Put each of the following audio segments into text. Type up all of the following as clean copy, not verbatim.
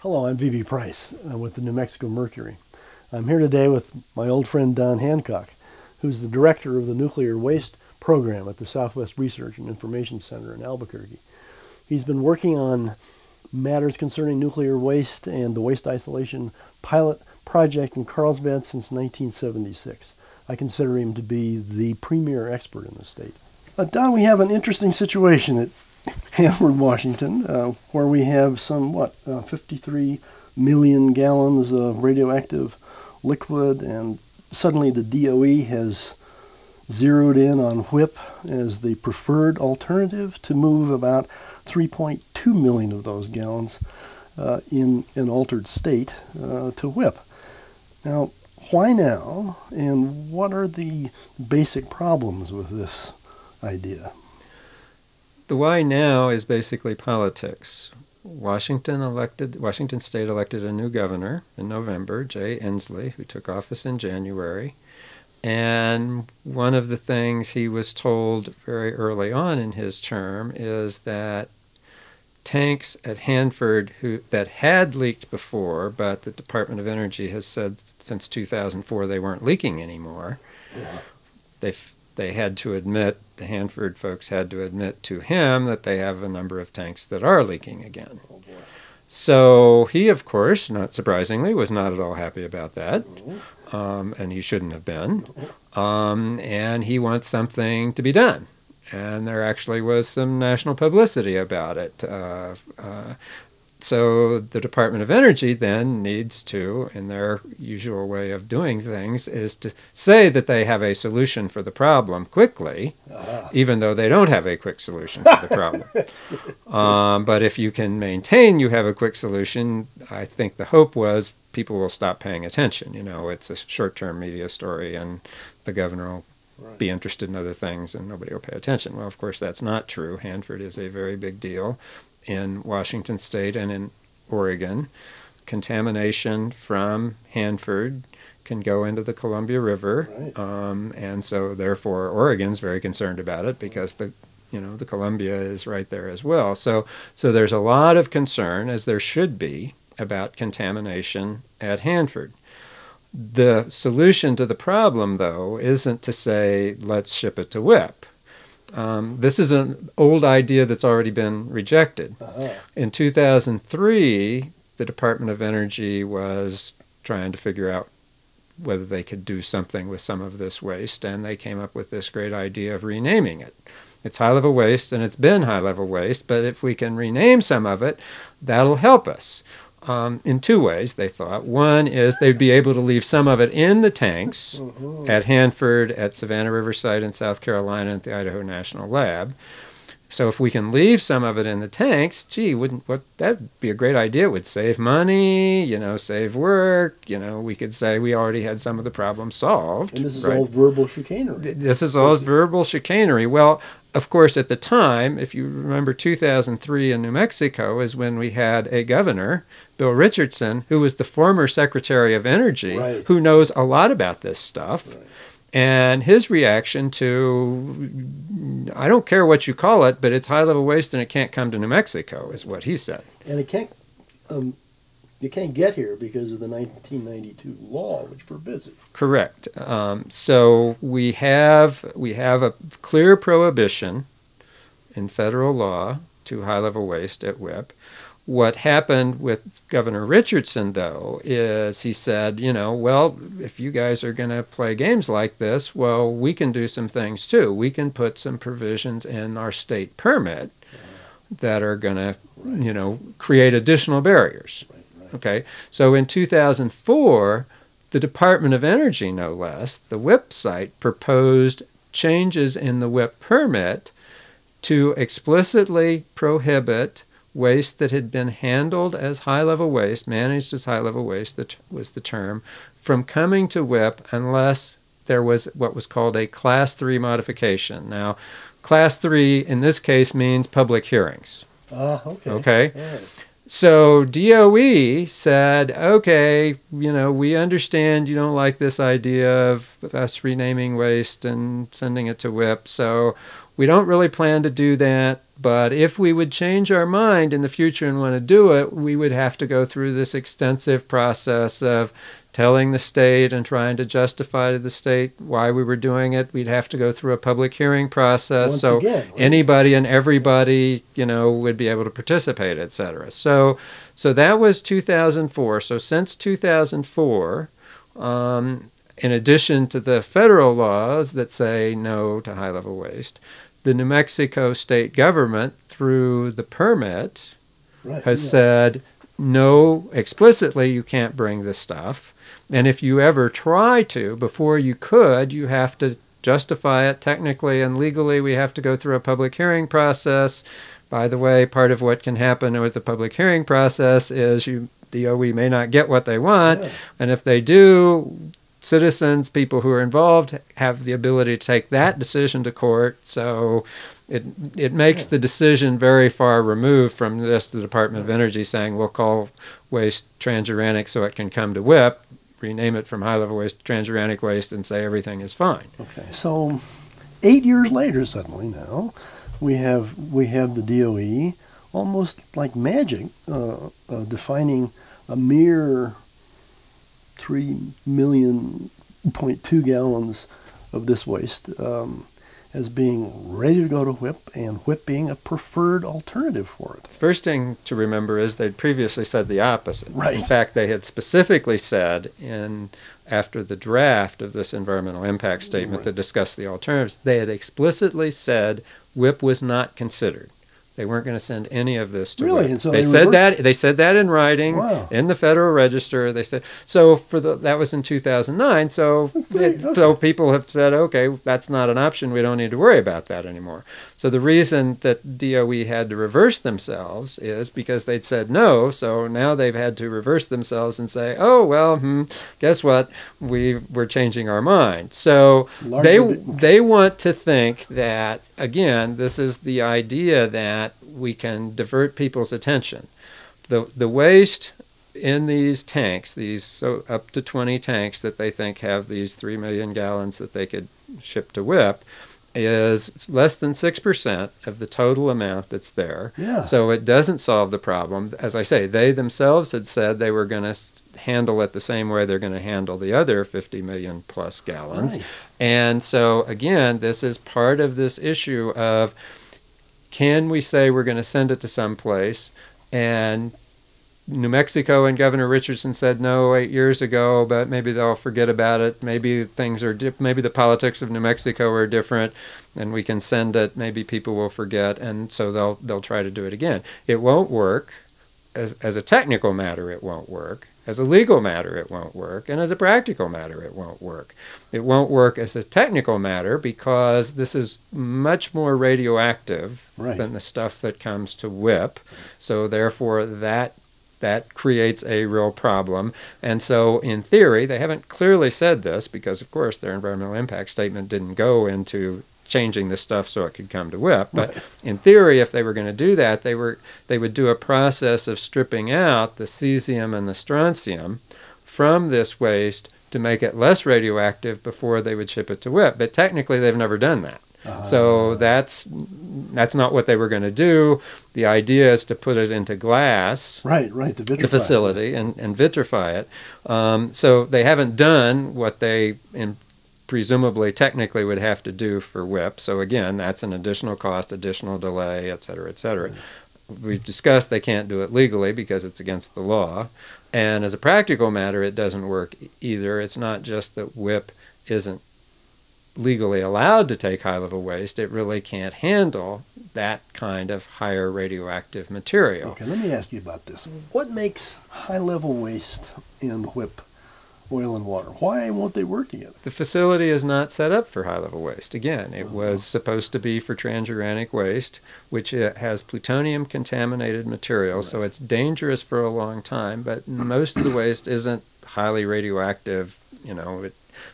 Hello, I'm V.B. Price with the New Mexico Mercury. I'm here today with my old friend Don Hancock, who's the director of the Nuclear Waste Program at the Southwest Research and Information Center in Albuquerque. He's been working on matters concerning nuclear waste and the waste isolation pilot project in Carlsbad since 1976. I consider him to be the premier expert in the state. Don, we have an interesting situation at Hanford, Washington, where we have some, 53 million gallons of radioactive liquid, and suddenly the DOE has zeroed in on WIPP as the preferred alternative to move about 3.2 million of those gallons in an altered state to WIPP. Now, why now, and what are the basic problems with this idea? The why now is basically politics. Washington State elected a new governor in November, Jay Inslee, who took office in January. And one of the things he was told very early on in his term is that tanks at Hanford that had leaked before, but the Department of Energy has said since 2004 they weren't leaking anymore. Yeah. They had to admit, the Hanford folks had to admit to him that they have a number of tanks that are leaking again. Oh, boy. So he, of course, not surprisingly, was not at all happy about that, and he shouldn't have been. And he wants something to be done. And there actually was some national publicity about it. So the Department of Energy then needs to, in their usual way of doing things, is to say that they have a solution for the problem quickly, even though they don't have a quick solution for the problem. But if you can maintain you have a quick solution, I think the hope was people will stop paying attention. You know, it's a short-term media story, and the governor will be interested in other things, and nobody will pay attention. Well, of course, that's not true. Hanford is a very big deal in Washington State and in Oregon. Contamination from Hanford can go into the Columbia River, and so therefore Oregon's very concerned about it because the Columbia is right there as well. So there's a lot of concern, as there should be, about contamination at Hanford. The solution to the problem, though, isn't to say, let's ship it to WIPP. This is an old idea that's already been rejected. In 2003, the Department of Energy was trying to figure out whether they could do something with some of this waste, and they came up with this great idea of renaming it. It's high-level waste, and it's been high-level waste, but if we can rename some of it, that'll help us. In two ways, they thought. One is they'd be able to leave some of it in the tanks at Hanford, at Savannah Riverside in South Carolina, at the Idaho National Lab. So if we can leave some of it in the tanks, gee, that'd be a great idea. It would save money, save work. We could say we already had some of the problems solved. And this is all verbal chicanery. This is all verbal chicanery. Well, of course, at the time, if you remember 2003 in New Mexico is when we had a governor, Bill Richardson, who was the former Secretary of Energy, who knows a lot about this stuff. And his reaction to, I don't care what you call it, but it's high-level waste and it can't come to New Mexico, is what he said. And it can't, you can't get here because of the 1992 law, which forbids it. Correct. So we have a clear prohibition in federal law to high-level waste at WIPP. What happened with Governor Richardson, though, is he said, well, if you guys are going to play games like this, well, we can do some things too. We can put some provisions in our state permit that are going to, create additional barriers. Okay, so in 2004, the Department of Energy, no less, the WIPP site, proposed changes in the WIPP permit to explicitly prohibit waste that had been handled as high-level waste, managed as high-level waste, that was the term, from coming to WIPP unless there was what was called a Class 3 modification. Now, Class 3 in this case means public hearings. Okay. Okay? Right. So DOE said, okay, we understand you don't like this idea of us renaming waste and sending it to WIPP, so we don't really plan to do that. But if we would change our mind in the future and want to do it, we would have to go through this extensive process of telling the state and trying to justify to the state why we were doing it. We'd have to go through a public hearing process. Once so again, right? Anybody and everybody, would be able to participate, et cetera. So that was 2004. So since 2004, in addition to the federal laws that say no to high-level waste, the New Mexico state government, through the permit, has said, no, explicitly, you can't bring this stuff. And if you ever try to, before you could, you have to justify it technically and legally. We have to go through a public hearing process. By the way, part of what can happen with the public hearing process is DOE may not get what they want. Yeah. And if they do, citizens, people who are involved, have the ability to take that decision to court. So it makes the decision very far removed from just the Department of Energy saying, we'll call waste transuranic so it can come to WIPP, rename it from high-level waste to transuranic waste, and say everything is fine. Okay, so 8 years later, suddenly now, we have the DOE, almost like magic, defining a mere 3.2 million gallons of this waste as being ready to go to WIPP, and WIPP being a preferred alternative for it. First thing to remember is they'd previously said the opposite. Right. In fact, they had specifically said after the draft of this environmental impact statement that discussed the alternatives, they had explicitly said WIPP was not considered. They weren't going to send any of this to WIPP. And so they said that in writing. Wow. In the Federal Register. They said so. That was in 2009. So so people have said, okay, that's not an option. We don't need to worry about that anymore. So the reason that DOE had to reverse themselves is because they'd said no. So now they've had to reverse themselves and say, oh well, guess what? We're changing our mind. So they want to think that, again, this is the idea that we can divert people's attention. The waste in these tanks, up to 20 tanks that they think have these 3 million gallons that they could ship to WIPP, is less than 6% of the total amount that's there. Yeah. So it doesn't solve the problem. As I say, they themselves had said they were going to handle it the same way they're going to handle the other 50 million plus gallons. Right. And so, again, this is part of this issue of, can we say we're going to send it to some place? And New Mexico and Governor Richardson said no 8 years ago, but maybe they'll forget about it. Maybe things are maybe the politics of New Mexico are different, and we can send it. Maybe people will forget, and so they'll try to do it again. It won't work. As a technical matter, it won't work. As a legal matter, it won't work. And as a practical matter, it won't work. It won't work as a technical matter because this is much more radioactive than the stuff that comes to WIPP. So therefore, that creates a real problem. And so in theory, they haven't clearly said this because, of course, their environmental impact statement didn't go into changing the stuff so it could come to WIPP. But in theory, if they were going to do that, they would do a process of stripping out the cesium and the strontium from this waste to make it less radioactive before they would ship it to WIPP. But technically, they've never done that. So that's not what they were going to do. The idea is to put it into glass, to vitrify the facility, and vitrify it. So they haven't done what they presumably technically would have to do for WIPP. So again, that's an additional cost, additional delay, et cetera, et cetera. We've discussed they can't do it legally because it's against the law. And as a practical matter, it doesn't work either. It's not just that WIPP isn't legally allowed to take high-level waste. It really can't handle that kind of higher radioactive material. Okay, let me ask you about this. What makes high-level waste in WIPP oil and water? Why won't they work together? The facility is not set up for high-level waste. Again, it was supposed to be for transuranic waste, which has plutonium-contaminated material, so it's dangerous for a long time, but most of the waste isn't highly radioactive.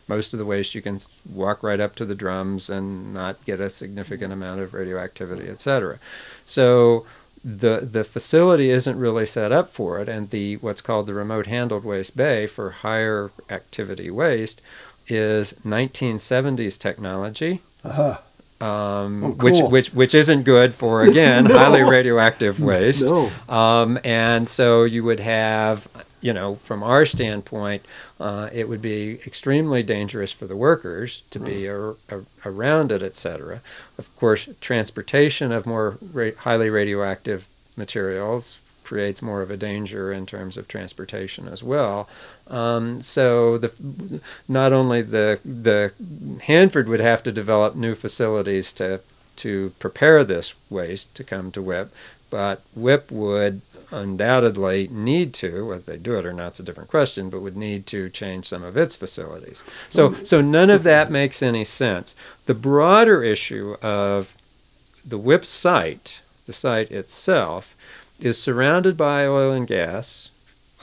Most of the waste you can walk right up to the drums and not get a significant amount of radioactivity, et cetera. So the facility isn't really set up for it, and the what's called the remote handled waste bay for higher activity waste is 1970s technology. Uh-huh. Cool. Which isn't good for, again, No. highly radioactive waste. No. And so you would have, from our standpoint, it would be extremely dangerous for the workers to be around it, etc. Of course, transportation of more highly radioactive materials creates more of a danger in terms of transportation as well. So not only the Hanford would have to develop new facilities to prepare this waste to come to WIPP, but WIPP would undoubtedly need to, whether they do it or not is a different question, but would need to change some of its facilities. So none of that makes any sense. The broader issue of the WIPP site, the site itself, is surrounded by oil and gas,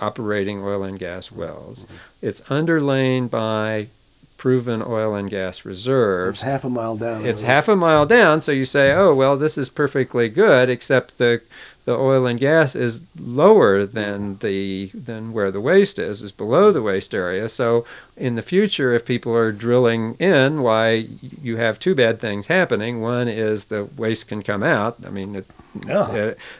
operating oil and gas wells. It's underlain by proven oil and gas reserves. It's half a mile down. It's half a mile down, so you say, oh, well, this is perfectly good, except the oil and gas is lower than where the waste is below the waste area. So in the future, if people are drilling in, why, you have two bad things happening. One is the waste can come out. I mean,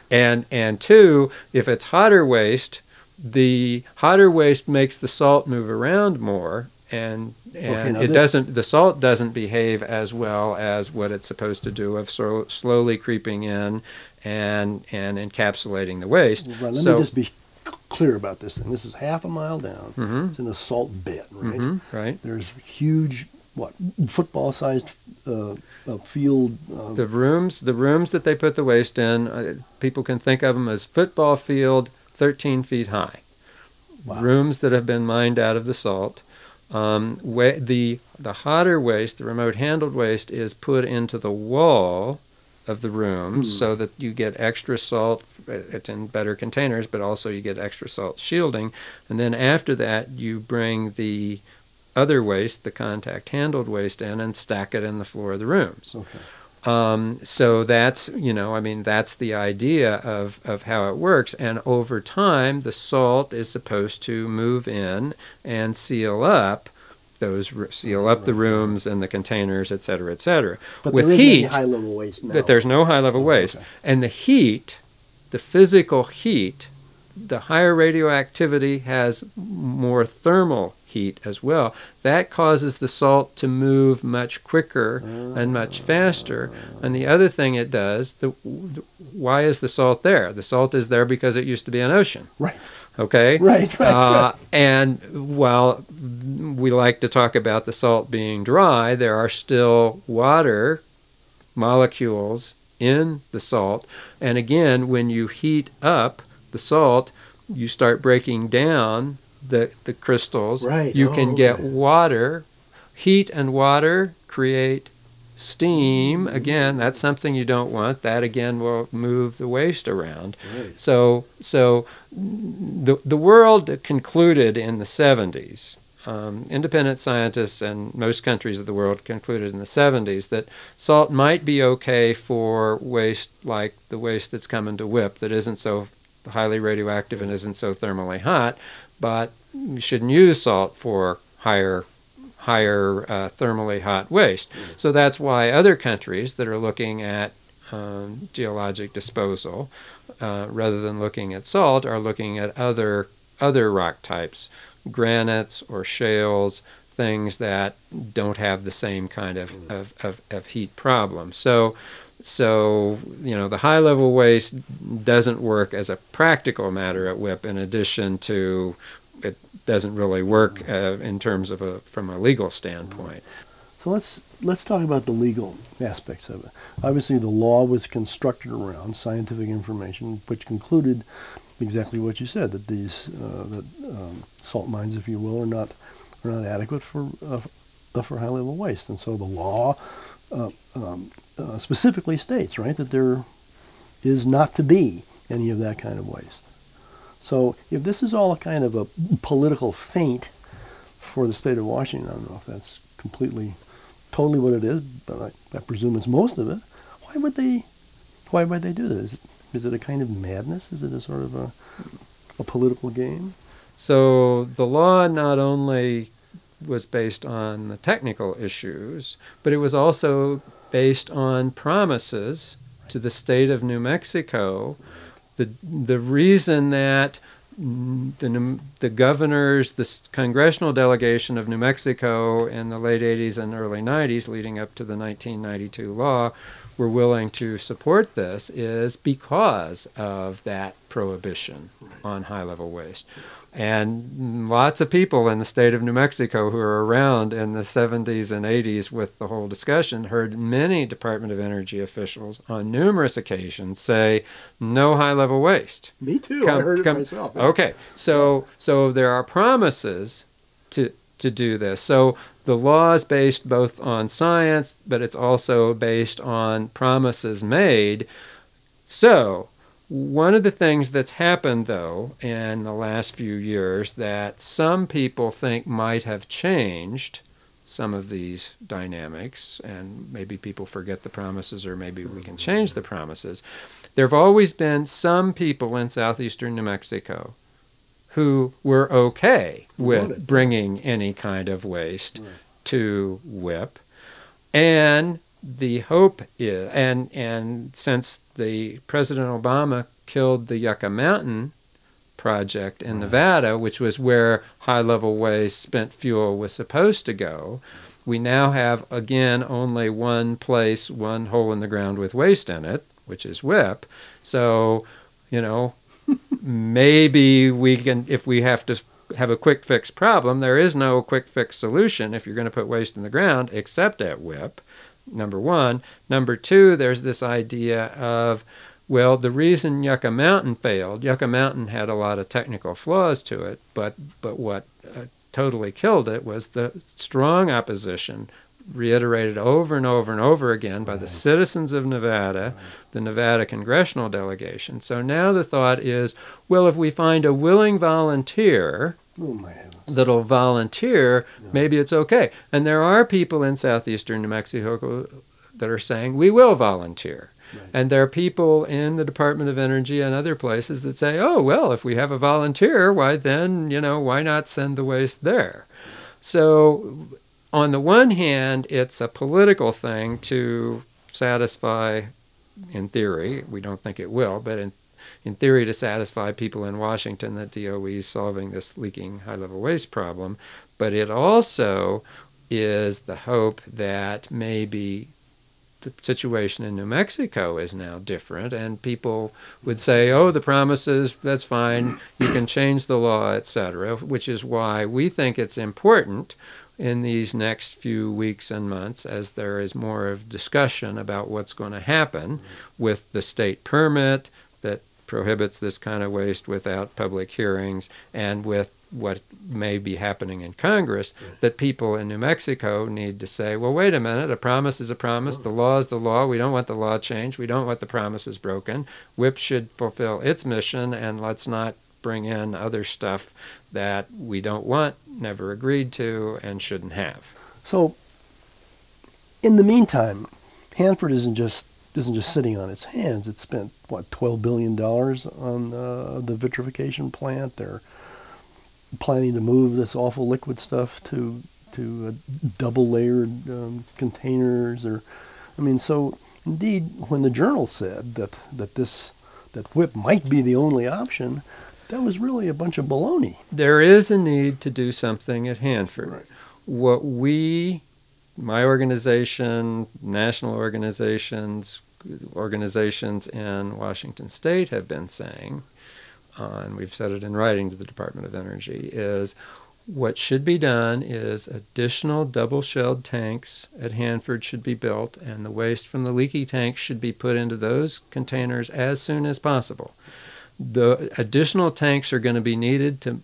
and two, if it's hotter waste, the hotter waste makes the salt move around more, and the salt doesn't behave as well as what it's supposed to do of slowly creeping in and encapsulating the waste. Right, let me just be clear about this thing. This is half a mile down. Mm-hmm. It's in a salt bed, right? Mm-hmm, right. There's huge, football-sized field. The rooms that they put the waste in, people can think of them as football field, 13 feet high. Wow. Rooms that have been mined out of the salt. The hotter waste, the remote handled waste, is put into the wall of the rooms so that you get extra salt. It's in better containers, but also you get extra salt shielding. And then after that, you bring the other waste, the contact handled waste, in and stack it in the floor of the rooms. Okay. So that's, that's the idea of how it works. And over time, the salt is supposed to move in and seal up the rooms and the containers, et cetera, et cetera. But with there heat, isn't any high-level waste now. that there's no high-level waste. Okay. And the heat, the physical heat, the higher radioactivity has more thermal heat as well. That causes the salt to move much quicker and much faster. And the other thing it does, why is the salt there? The salt is there because it used to be an ocean. Right. Okay? Right. And while we like to talk about the salt being dry, there are still water molecules in the salt. And again, when you heat up the salt, you start breaking down the crystals. Right. You can get water. Heat and water create steam. Again, that's something you don't want. That again will move the waste around. Right. So the world concluded in the 70s. Independent scientists and most countries of the world concluded in the 70s that salt might be okay for waste like the waste that's coming to WIPP that isn't so highly radioactive and isn't so thermally hot, but you shouldn't use salt for higher thermally hot waste. So that's why other countries that are looking at geologic disposal, rather than looking at salt, are looking at other rock types, granites or shales, things that don't have the same kind of heat problem. So the high-level waste doesn't work as a practical matter at WIPP, in addition to it doesn't really work in terms of from a legal standpoint. So let's talk about the legal aspects of it. Obviously, the law was constructed around scientific information, which concluded exactly what you said, that these salt mines, if you will, are not adequate for high-level waste, and so the law specifically states, right, that there is not to be any of that kind of waste. So if this is all a kind of a political feint for the state of Washington, I don't know if that's totally what it is, but I presume it's most of it. Why would they do this? Is it a kind of madness? Is it a sort of a political game? So the law not only was based on the technical issues, but it was also based on promises to the state of New Mexico. The reason that the governors, the congressional delegation of New Mexico in the late 80s and early 90s, leading up to the 1992 law, were willing to support this is because of that prohibition on high-level waste. And lots of people in the state of New Mexico who were around in the 70s and 80s with the whole discussion heard many Department of Energy officials on numerous occasions say, no high-level waste. Me too. I heard it myself. Okay. So there are promises to do this. So the law is based both on science, but it's also based on promises made. So one of the things that's happened, though, in the last few years that some people think might have changed some of these dynamics, and maybe people forget the promises, or maybe we can change the promises. There have always been some people in southeastern New Mexico who were okay with bringing any kind of waste to WIPP. And the hope is, and since the President Obama killed the Yucca Mountain project in Nevada, which was where high-level waste spent fuel was supposed to go, we now have, again, only one place, one hole in the ground with waste in it, which is WIPP. So, maybe we can, if we have to have a quick fix problem, there is no quick fix solution if you're going to put waste in the ground except at WIPP, number one. Number two, there's this idea of, well, the reason Yucca Mountain failed, Yucca Mountain had a lot of technical flaws to it, but what totally killed it was the strong opposition reiterated over and over and over again by the citizens of Nevada, the Nevada congressional delegation. So now the thought is, well, if we find a willing volunteer that'll volunteer, maybe it's okay. And there are people in southeastern New Mexico that are saying, we will volunteer. And there are people in the Department of Energy and other places that say, oh, well, if we have a volunteer, why then, why not send the waste there? So on the one hand, it's a political thing to satisfy, in theory, we don't think it will, but in theory to satisfy people in Washington that DOE is solving this leaking high-level waste problem. But it also is the hope that maybe the situation in New Mexico is now different, and people would say, oh, the promises, that's fine, you can change the law, etc., which is why we think it's important in these next few weeks and months, as there is more of discussion about what's going to happen with the state permit that prohibits this kind of waste without public hearings, and with what may be happening in Congress, that people in New Mexico need to say, well, wait a minute, a promise is a promise, the law is the law, we don't want the law changed, we don't want the promises broken, WIPP should fulfill its mission, and let's not bring in other stuff that we don't want, never agreed to, and shouldn't have. So, in the meantime, Hanford isn't just sitting on its hands. It spent, what, $12 billion on the vitrification plant. They're planning to move this awful liquid stuff to double-layered containers. So indeed, when the Journal said that WIPP might be the only option, that was really a bunch of baloney. There is a need to do something at Hanford. Right. What my organization, national organizations in Washington State have been saying, and we've said it in writing to the Department of Energy, is what should be done is additional double-shelled tanks at Hanford should be built, and the waste from the leaky tanks should be put into those containers as soon as possible. The additional tanks are going to be needed to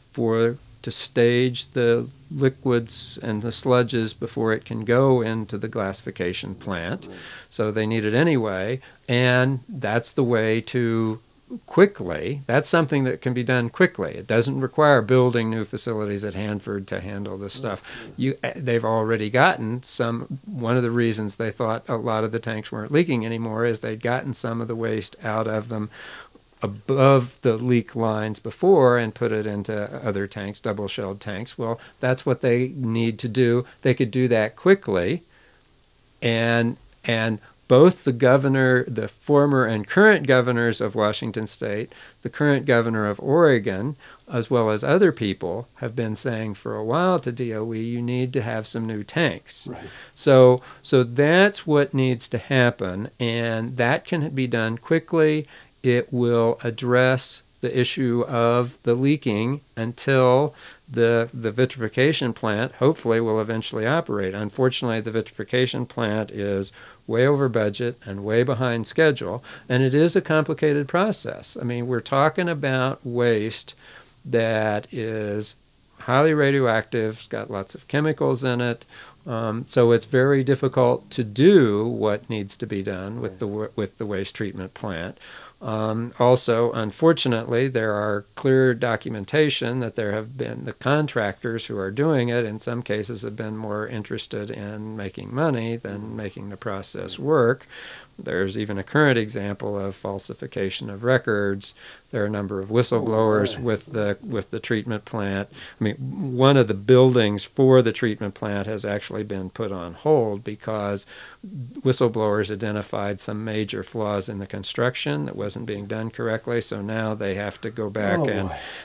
stage the liquids and the sludges before it can go into the glassification plant. So they need it anyway, and that's the way to quickly. That's something that can be done quickly. It doesn't require building new facilities at Hanford to handle this stuff. They've already gotten some. One of the reasons they thought a lot of the tanks weren't leaking anymore is they'd gotten some of the waste out of them above the leak lines before and put it into other tanks, double-shelled tanks. Well, that's what they need to do. They could do that quickly, and both the governor, the former and current governors of Washington State, the current governor of Oregon, as well as other people, have been saying for a while to DOE, you need to have some new tanks. Right. So that's what needs to happen, and that can be done quickly. It will address the issue of the leaking until the vitrification plant hopefully will eventually operate. Unfortunately, the vitrification plant is way over budget and way behind schedule, and it is a complicated process. I mean, we're talking about waste that is highly radioactive, it's got lots of chemicals in it, so it's very difficult to do what needs to be done with the waste treatment plant. Also, unfortunately, there are clear documentation that there have been the contractors who are doing it, in some cases, have been more interested in making money than making the process work. There's even a current example of falsification of records. There are a number of whistleblowers with the treatment plant. I mean, one of the buildings for the treatment plant has actually been put on hold because whistleblowers identified some major flaws in the construction that wasn't being done correctly. So now they have to go back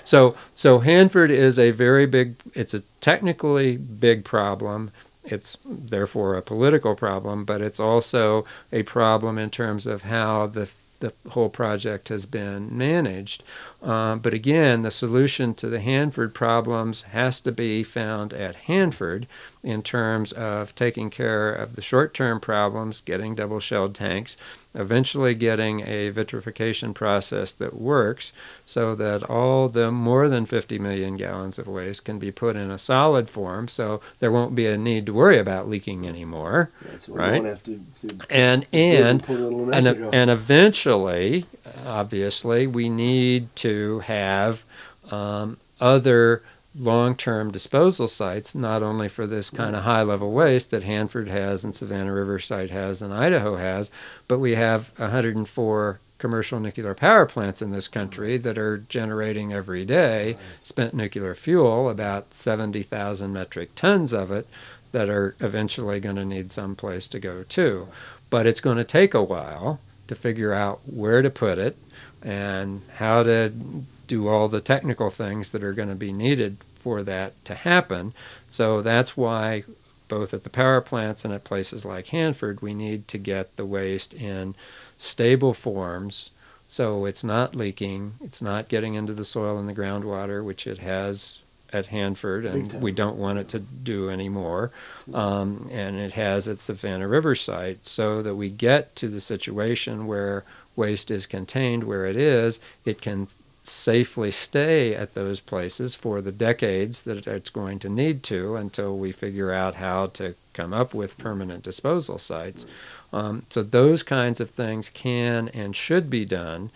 so Hanford is a very big. It's a technically big problem. It's therefore a political problem, but it's also a problem in terms of how the whole project has been managed. But again, the solution to the Hanford problems has to be found at Hanford in terms of taking care of the short-term problems, getting double-shelled tanks, eventually getting a vitrification process that works so that all the more than 50 million gallons of waste can be put in a solid form so there won't be a need to worry about leaking anymore, right? And eventually, obviously, we need to have other long-term disposal sites, not only for this kind of high-level waste that Hanford has and Savannah Riverside has and Idaho has, but we have 104 commercial nuclear power plants in this country that are generating every day spent nuclear fuel, about 70,000 metric tons of it, that are eventually going to need some place to go to. But it's going to take a while to figure out where to put it and how to do all the technical things that are going to be needed for that to happen. So that's why both at the power plants and at places like Hanford, we need to get the waste in stable forms so it's not leaking, it's not getting into the soil and the groundwater, which it has at Hanford, and we don't want it to do anymore. And it has at Savannah Riverside, so that we get to the situation where waste is contained where it is, it can safely stay at those places for the decades that it's going to need to until we figure out how to come up with permanent disposal sites. So those kinds of things can and should be done.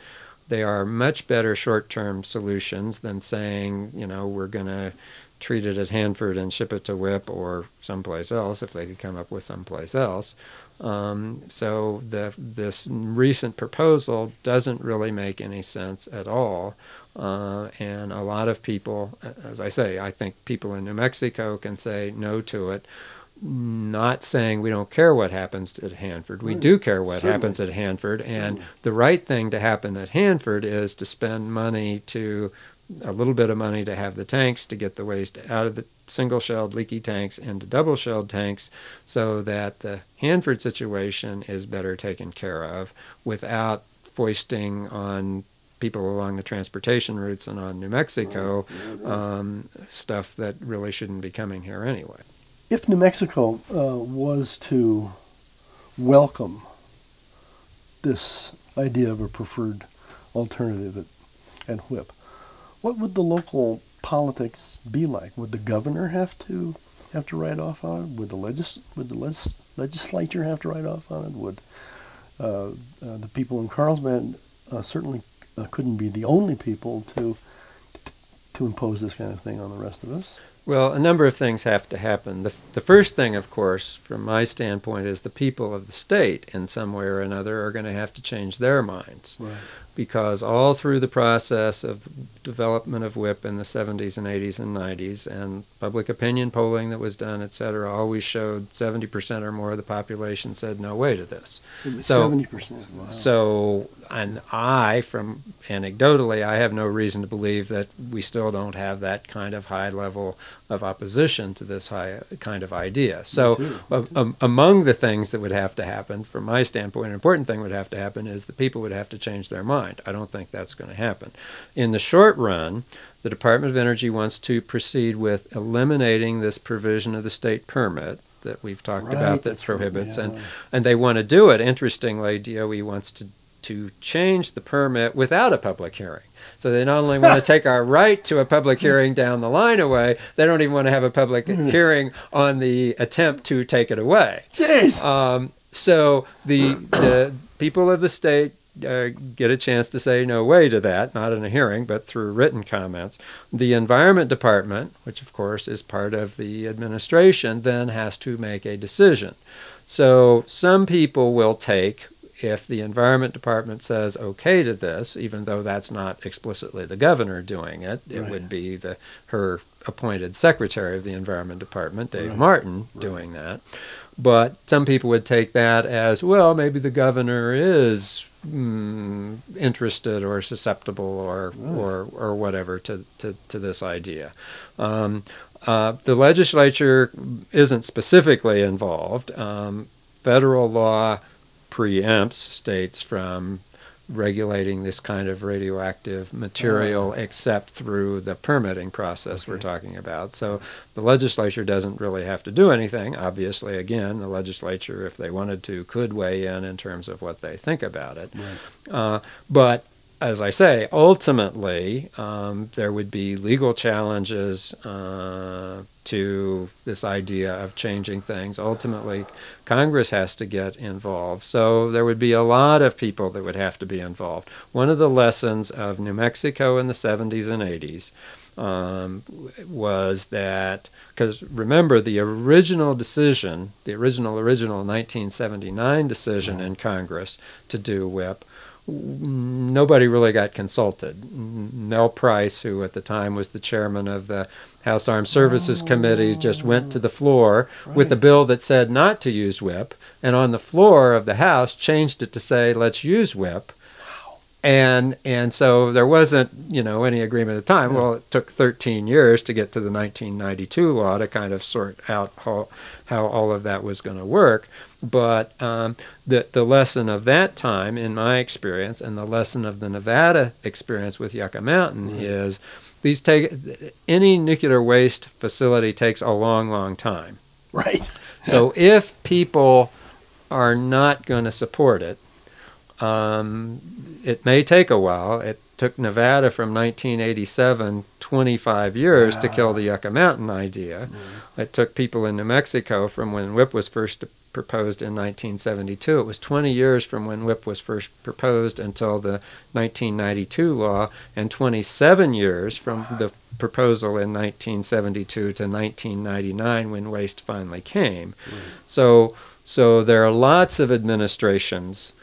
They are much better short-term solutions than saying, you know, we're going to treat it at Hanford and ship it to WIPP or someplace else if they could come up with someplace else. So this recent proposal doesn't really make any sense at all. And a lot of people, as I say, I think people in New Mexico can say no to it. Not saying we don't care what happens at Hanford. We do care what happens at Hanford, and the right thing to happen at Hanford is to spend money a little bit of money to have the tanks to get the waste out of the single-shelled leaky tanks into double-shelled tanks so that the Hanford situation is better taken care of without foisting on people along the transportation routes and on New Mexico stuff that really shouldn't be coming here anyway. If New Mexico was to welcome this idea of a preferred alternative at WIPP, what would the local politics be like? Would the governor have to write off on it? Would the legislature have to write off on it? Would the people in Carlsbad certainly couldn't be the only people to impose this kind of thing on the rest of us. Well, a number of things have to happen. The first thing, of course, from my standpoint, is the people of the state, in some way or another, are going to have to change their minds. Right. Because all through the process of development of WIPP in the 70s and 80s and 90s, and public opinion polling that was done, et cetera, always showed 70% or more of the population said no way to this. So 70%. Wow. So, and from anecdotally, I have no reason to believe that we still don't have that kind of high level of opposition to this high kind of idea. So among the things that would have to happen, from my standpoint, an important thing would have to happen is the people would have to change their mind. I don't think that's going to happen. In the short run, the Department of Energy wants to proceed with eliminating this provision of the state permit that we've talked about that prohibits, and they want to do it. Interestingly, DOE wants to change the permit without a public hearing. So they not only want to take our right to a public hearing down the line away, they don't even want to have a public hearing on the attempt to take it away. Jeez. So the people of the state get a chance to say no way to that, not in a hearing, but through written comments. The Environment Department, which of course is part of the administration, then has to make a decision. So some people will take, if the Environment Department says okay to this, even though that's not explicitly the governor doing it, it would be her appointed secretary of the Environment Department, Dave Martin, doing that. But some people would take that as, well, maybe the governor is interested or susceptible or whatever to this idea. The legislature isn't specifically involved. Federal law preempts states from regulating this kind of radioactive material except through the permitting process we're talking about. So the legislature doesn't really have to do anything. Obviously, again, the legislature, if they wanted to, could weigh in terms of what they think about it. But as I say, ultimately, there would be legal challenges to this idea of changing things. Ultimately, Congress has to get involved. So there would be a lot of people that would have to be involved. One of the lessons of New Mexico in the 70s and 80s was that, because remember, the original decision, the original 1979 decision in Congress to do WIPP, nobody really got consulted. Nell Price, who at the time was the chairman of the House Armed Services Committee, just went to the floor with a bill that said not to use WIPP, and on the floor of the House changed it to say, let's use WIPP. And so there wasn't, any agreement at the time. Well, it took 13 years to get to the 1992 law to kind of sort out how all of that was going to work. But the lesson of that time, in my experience, and the lesson of the Nevada experience with Yucca Mountain is any nuclear waste facility takes a long, long time. Right. So if people are not going to support it, it may take a while. It took Nevada from 1987, 25 years to kill the Yucca Mountain idea. It took people in New Mexico from when WIPP was first proposed in 1972. It was 20 years from when WIPP was first proposed until the 1992 law, and 27 years from the proposal in 1972 to 1999 when waste finally came. So there are lots of administrations,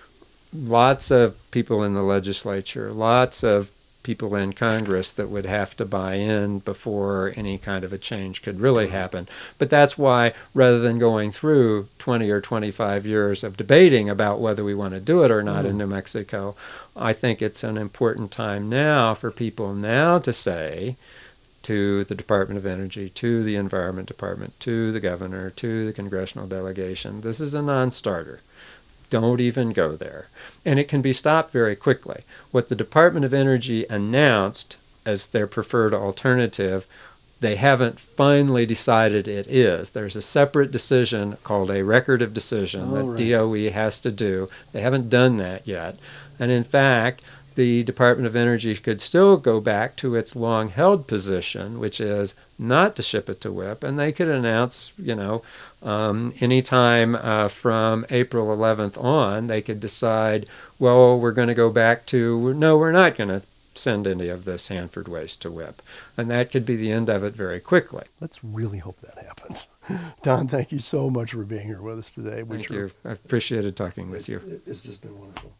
lots of people in the legislature, lots of people in Congress that would have to buy in before any kind of a change could really happen. But that's why, rather than going through 20 or 25 years of debating about whether we want to do it or not in New Mexico, I think it's an important time now for people now to say to the Department of Energy, to the Environment Department, to the governor, to the congressional delegation, this is a non-starter. Don't even go there. And it can be stopped very quickly. What the Department of Energy announced as their preferred alternative, they haven't finally decided it is. There's a separate decision called a record of decision that DOE has to do. They haven't done that yet. And in fact, the Department of Energy could still go back to its long-held position, which is not to ship it to WIPP, and they could announce, anytime from April 11th on, they could decide, well, we're going to go back to, no, we're not going to send any of this Hanford waste to WIPP. And that could be the end of it very quickly. Let's really hope that happens. Don, thank you so much for being here with us today. Thank you. I appreciated talking with you. It's just been wonderful.